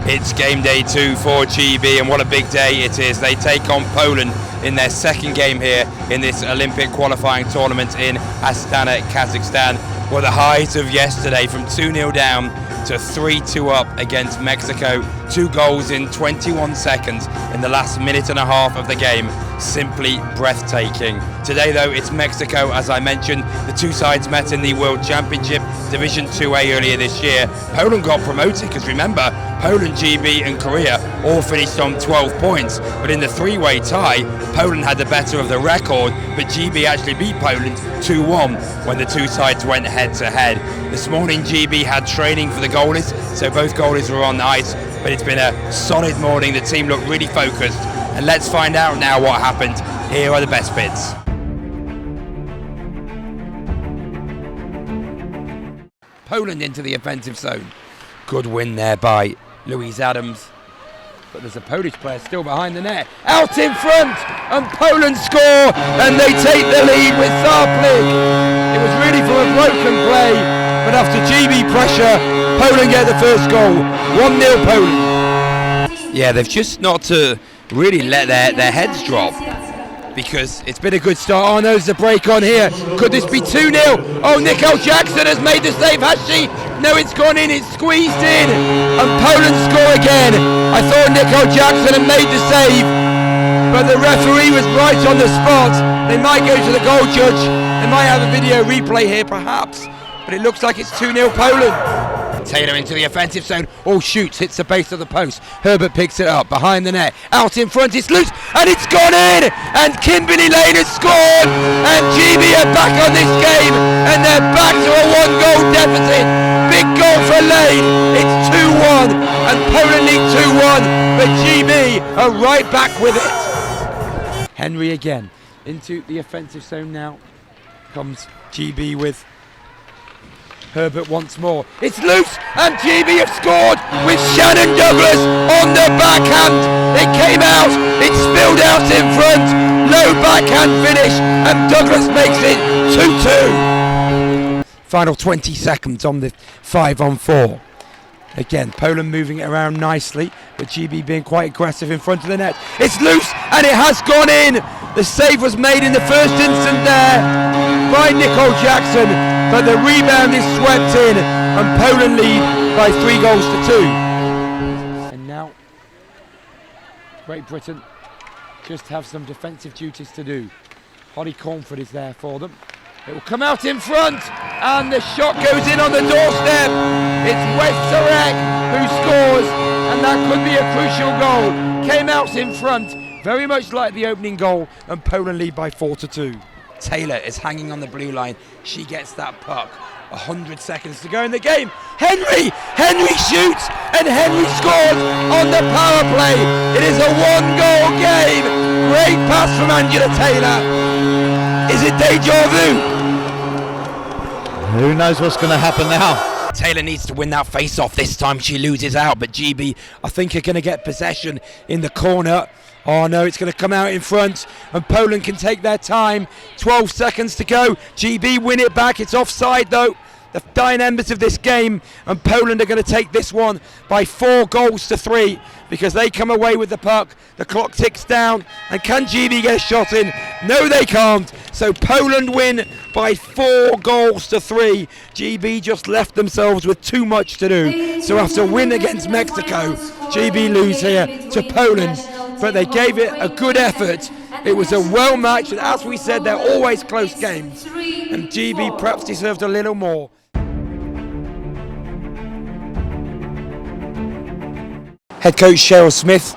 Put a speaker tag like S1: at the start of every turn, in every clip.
S1: It's game day 2 for GB, and what a big day it is. They take on Poland in their second game here in this Olympic qualifying tournament in Astana, Kazakhstan. Well, the highs of yesterday from 2-0 down to 3-2 up against Mexico. 2 goals in 21 seconds in the last minute and a half of the game. Simply breathtaking. Today, though, it's Mexico, as I mentioned. The two sides met in the World Championship Division 2A earlier this year. Poland got promoted because, remember, Poland, GB and Korea all finished on 12 points. But in the three-way tie, Poland had the better of the record, but GB actually beat Poland 2-1 when the two sides went head-to-head. This morning, GB had training for the goalies, so both goalies were on the ice, but it's been a solid morning. The team looked really focused, and let's find out now what happened. Here are the best bits. Poland into the offensive zone. Good win there by Louise Adams. But there's a Polish player still behind the net. Out in front, and Poland score, and they take the lead with Sarplik. It was really from a broken play, but after GB pressure, Poland get the first goal. 1-0 Poland. Yeah, they've just not to really let their heads drop, because it's been a good start. Oh no, there's a break on here. Could this be 2-0? Oh, Nicole Jackson has made the save, has she? No, it's gone in, it's squeezed in, and Poland score again. I thought Nicole Jackson had made the save, but the referee was right on the spot. They might go to the goal judge. They might have a video replay here, perhaps, but it looks like it's 2-0 Poland. Taylor into the offensive zone. Oh, shoots, hits the base of the post. Herbert picks it up behind the net. Out in front, it's loose, and it's gone in! And Kimberly Lane has scored! And GB are back on this game, and they're back to a 1-goal deficit. Big goal for Lane. It's 2-1, and Poland lead 2-1, but GB are right back with it. Henry again into the offensive zone now. Comes GB with Herbert once more. It's loose, and GB have scored with Shannon Douglas on the backhand. It came out, it spilled out in front. Low backhand finish, and Douglas makes it 2-2. Final 20 seconds on the 5-on-4. Again, Poland moving it around nicely, but GB being quite aggressive in front of the net. It's loose, and it has gone in. The save was made in the first instant there by Nicole Jackson, but the rebound is swept in, and Poland lead by 3-2. And now, Great Britain just have some defensive duties to do. Holly Cornford is there for them. It will come out in front, and the shot goes in on the doorstep. It's West Sarek who scores, and that could be a crucial goal. Came out in front, very much like the opening goal, and Poland lead by 4-2. Taylor is hanging on the blue line. She gets that puck. 100 seconds to go in the game. Henry shoots, and Henry scores on the power play. It is a 1-goal game. Great pass from Angela Taylor. Is it deja vu?
S2: Who knows what's going to happen now?
S1: Taylor needs to win that face-off. This time she loses out, but GB, I think, are going to get possession in the corner. Oh no, it's going to come out in front, and Poland can take their time. 12 seconds to go. GB win it back. It's offside though. The dying embers of this game, and Poland are going to take this one by 4-3 because they come away with the puck. The clock ticks down, and can GB get a shot in? No, they can't. So Poland win by 4-3. GB just left themselves with too much to do. So after a win against Mexico, GB lose here to Poland, but they gave it a good effort. It was a well matched, and as we said, they're always close games, and GB perhaps deserved a little more. Head coach Cheryl Smith,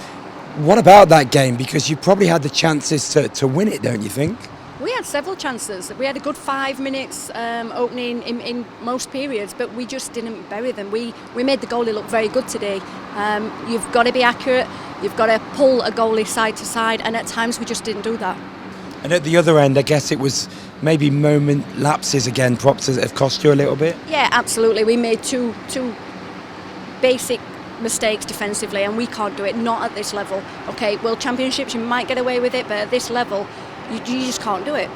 S1: what about that game? Because you probably had the chances to win it, don't you think?
S3: We had several chances. We had a good 5 minutes opening in most periods, but we just didn't bury them. We made the goalie look very good today. You've got to be accurate, you've got to pull a goalie side to side, and at times we just didn't do that.
S1: And at the other end, I guess it was maybe moment lapses again, perhaps that have cost you a little bit?
S3: Yeah, absolutely. We made two basic mistakes defensively, and we can't do it, not at this level. Okay, World Championships, you might get away with it, but at this level, you just can't do it.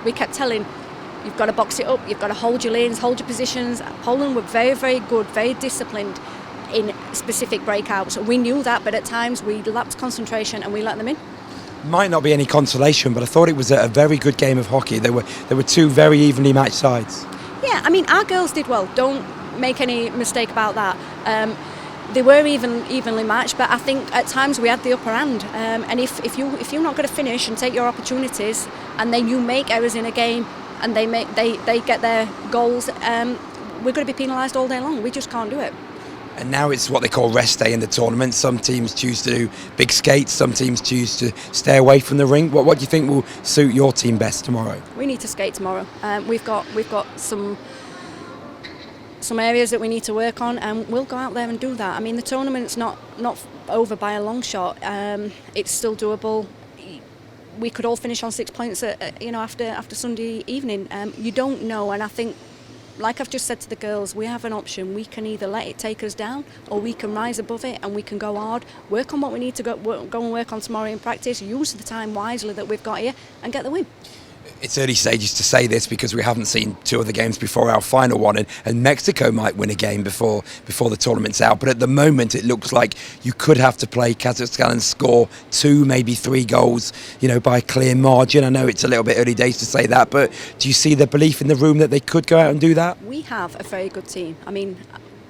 S3: We kept telling, you've got to box it up, you've got to hold your lanes, hold your positions. Poland were very, very good, very disciplined, in specific breakouts. We knew that, but at times we lacked concentration and we let them in.
S1: Might not be any consolation, but I thought it was a very good game of hockey. There were two very evenly matched sides.
S3: Yeah, I mean, our girls did well. Don't make any mistake about that. They were evenly matched, but I think at times we had the upper hand. And if you're not going to finish and take your opportunities, and then you make errors in a game, and they get their goals, we're going to be penalised all day long. We just can't do it.
S1: And now it's what they call rest day in the tournament. Some teams choose to do big skates, some teams choose to stay away from the rink. What do you think will suit your team best tomorrow?
S3: We need to skate tomorrow. We've got some areas that we need to work on, and we'll go out there and do that. I mean, the tournament's not over by a long shot. It's still doable. We could all finish on 6 points, after Sunday evening. You don't know, and I think, like I've just said to the girls, we have an option. We can either let it take us down, or we can rise above it and we can go hard, work on what we need to go and work on tomorrow in practice, use the time wisely that we've got here and get the win.
S1: It's early stages to say this because we haven't seen two of the games before our final one, and Mexico might win a game before the tournament's out. But at the moment, it looks like you could have to play Kazakhstan and score 2, maybe 3 goals, by a clear margin. I know it's a little bit early days to say that, but do you see the belief in the room that they could go out and do that?
S3: We have a very good team. I mean,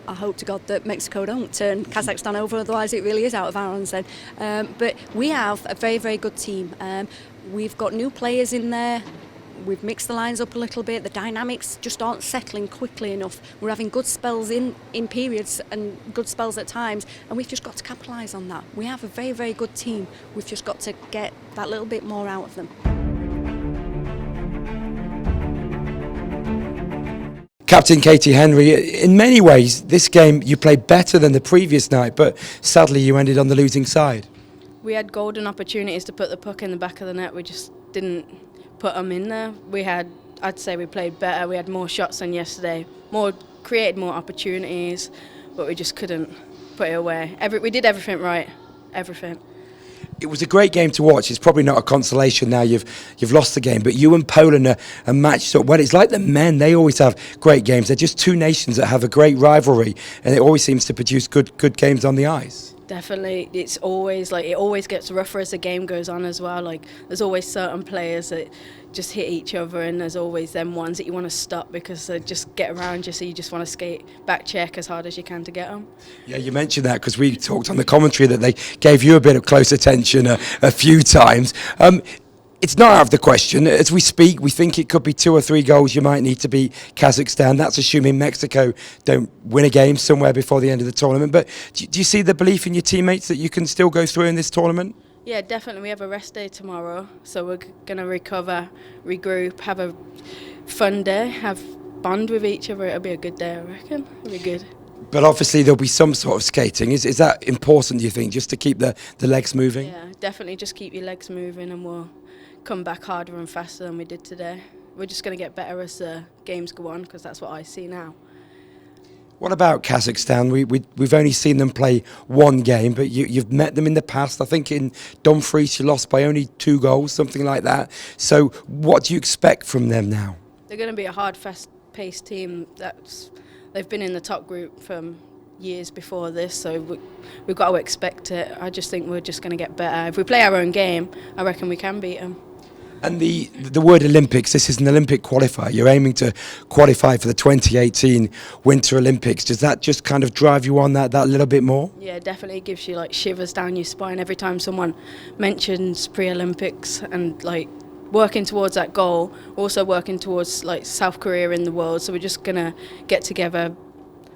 S3: I hope to God that Mexico don't turn Kazakhstan over, otherwise it really is out of our hands then. But we have a very, very good team. We've got new players in there. We've mixed the lines up a little bit. The dynamics just aren't settling quickly enough. We're having good spells in periods and good spells at times, and we've just got to capitalise on that. We have a very, very good team. We've just got to get that little bit more out of them.
S1: Captain Katie Henry, in many ways, this game you played better than the previous night, but sadly you ended on the losing side.
S4: We had golden opportunities to put the puck in the back of the net. We just didn't put them in there. I'd say we played better. We had more shots than yesterday, created more opportunities, but we just couldn't put it away. We did everything right, everything.
S1: It was a great game to watch. It's probably not a consolation now you've lost the game, but you and Poland are matched up well. It's like the men, they always have great games. They're just two nations that have a great rivalry, and it always seems to produce good games on the ice.
S4: Definitely, it always gets rougher as the game goes on as well. Like, there's always certain players that just hit each other, and there's always them ones that you want to stop because they just get around you, so you just want to skate back check as hard as you can to get them. Yeah,
S1: you mentioned that because we talked on the commentary that they gave you a bit of close attention a few times. It's not out of the question. As we speak, we think it could be 2 or 3 goals you might need to beat Kazakhstan. That's assuming Mexico don't win a game somewhere before the end of the tournament. But do you see the belief in your teammates that you can still go through in this tournament?
S4: Yeah, definitely. We have a rest day tomorrow, so we're going to recover, regroup, have a fun day, bond with each other. It'll be a good day, I reckon. It'll be good.
S1: But obviously there'll be some sort of skating. Is that important, do you think, just to keep the legs moving?
S4: Yeah, definitely just keep your legs moving, and we'll come back harder and faster than we did today. We're just going to get better as the games go on, because that's what I see now.
S1: What about Kazakhstan? We've only seen them play 1 game, but you've met them in the past. I think in Dumfries you lost by only 2 goals, something like that. So what do you expect from them now?
S4: They're going to be a hard, fast-paced team. They've been in the top group from years before this, so we've got to expect it. I just think we're just going to get better. If we play our own game, I reckon we can beat them.
S1: And the word Olympics, this is an Olympic qualifier. You're aiming to qualify for the 2018 Winter Olympics. Does that just kind of drive you on that little bit more?
S4: Yeah, definitely. It gives you like shivers down your spine every time someone mentions pre-Olympics, and like working towards that goal, also working towards like South Korea in the world. So we're just going to get together.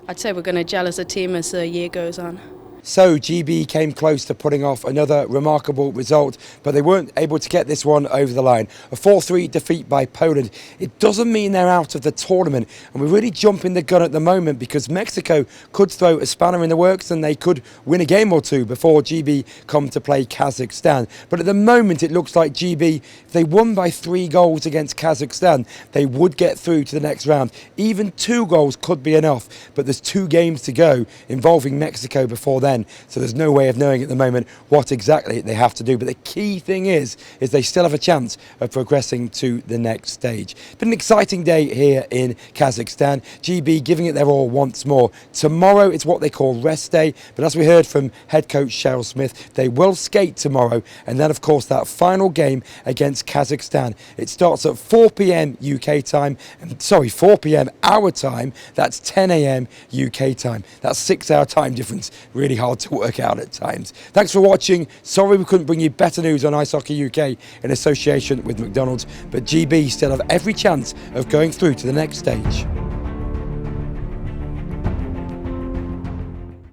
S4: I'd say we're going to gel as a team as the year goes on.
S1: So GB came close to putting off another remarkable result, but they weren't able to get this one over the line. A 4-3 defeat by Poland. It doesn't mean they're out of the tournament, and we're really jumping the gun at the moment because Mexico could throw a spanner in the works and they could win a game or 2 before GB come to play Kazakhstan. But at the moment it looks like GB, if they won by 3 goals against Kazakhstan, they would get through to the next round. Even 2 goals could be enough, but there's 2 games to go involving Mexico before then. men, so there's no way of knowing at the moment what exactly they have to do. But the key thing is they still have a chance of progressing to the next stage. It's been an exciting day here in Kazakhstan. GB giving it their all once more. Tomorrow it's what they call rest day, but as we heard from head coach Cheryl Smith, they will skate tomorrow, and then of course that final game against Kazakhstan. It starts at 4 p.m. UK time, 4 p.m. our time. That's 10 a.m. UK time. That's 6-hour time difference. Really hard to work out at times. Thanks for watching. Sorry we couldn't bring you better news on Ice Hockey UK in association with McDonald's, but GB still have every chance of going through to the next stage.